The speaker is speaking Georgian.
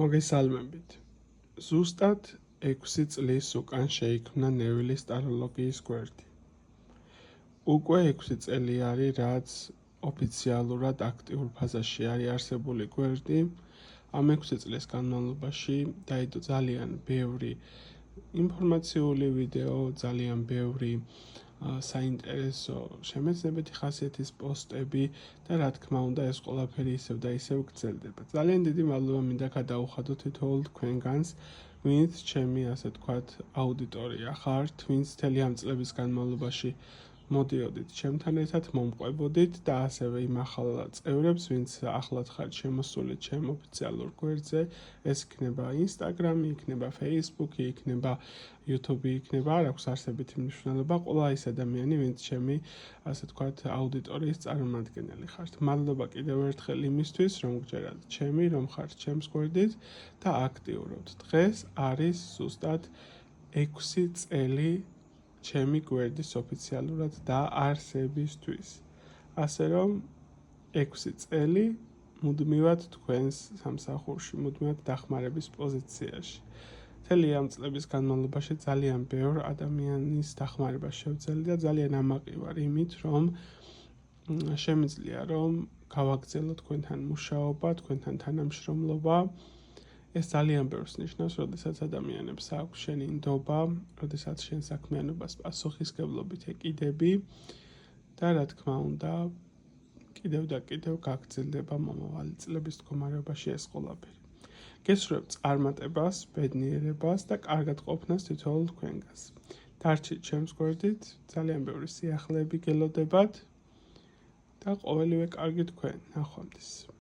მოგესალმებით. ზუსტად 6 წლის უკან შეიქმნა ნევილის ტაროლოგიის გვერდი. უკვე 6 წელი არის, რაც ოფიციალურად აქტიურ ფაზაში არის არსებული გვერდი. ამ 6 წლის განმავლობაში დაიდო ძალიან ბევრი ინფორმაციული ვიდეო, ძალიან ბევრი საინტერესო შემეცნებითი ხასიათის პოსტები და რა თქმა უნდა ეს ყველაფერი ისევ და ისევ გრძელდება. ძალიან დიდი მადლობა მინდა გადაუხადო თითოეულ თქვენგანს, ვინც ჩემი ასე თქვათ აუდიტორია ხართ, ვინც მთელი ამ წლების განმავლობაში მოდიოდით ჩემთან ერთად, მომყვებოდით და ასევე იმ ახალ წევრებს, ვინც ახლად ხართ შემოსული ჩემ ოფიციალურ გვერდზე, ეს იქნება Instagram, იქნება Facebook, იქნება YouTube, იქნება, არ აქვს არსებითი მნიშვნელობა, ყველა ის ადამიანი, ვინც ჩემი ასე თქვათ აუდიტორიის წარმომადგენელი ხართ. მადლობა კიდევ ერთხელ იმისთვის, რომ გჯერათ ჩემი, რომ ხართ ჩემს გვერდით და აქტიურობთ. დღეს არის ზუსტად 6 წელი ჩემი გვერდის ოფიციალურად დაარსებისთვის. ასე რომ 6 წელი მუდმივად თქვენს სამსახურში, მუდმივად დახმარების პოზიციაში. მთელი ამ წლების განმავლობაში ძალიან ბევრ ადამიანის დახმარება შევძელი და ძალიან ამაყი ვარ იმით, რომ შემიძლია რომ გავაგრძელო თქვენთან მუშაობა, თქვენთან თანამშრომლობა. ეს ძალიან ბევრს ნიშნავს, როდესაც ადამიანებს აქვს შენი ნდობა, როდესაც შენ საქმიანობას პასუხისმგებლობით ეკიდები და რა თქმა უნდა, კიდევ და კიდევ გაგრძელდება მომავალი წლების მდგომარეობაში ეს ყველაფერი. გესურვებ წარმატებას, ბედნიერებას და კარგად ყოფნას თითოეულ თქვენგანს. დარჩით ჩემს გვერდით, ძალიან ბევრი სიახლეები გელოდებათ და ყოველივე კარგი თქვენ. ნახვამდის.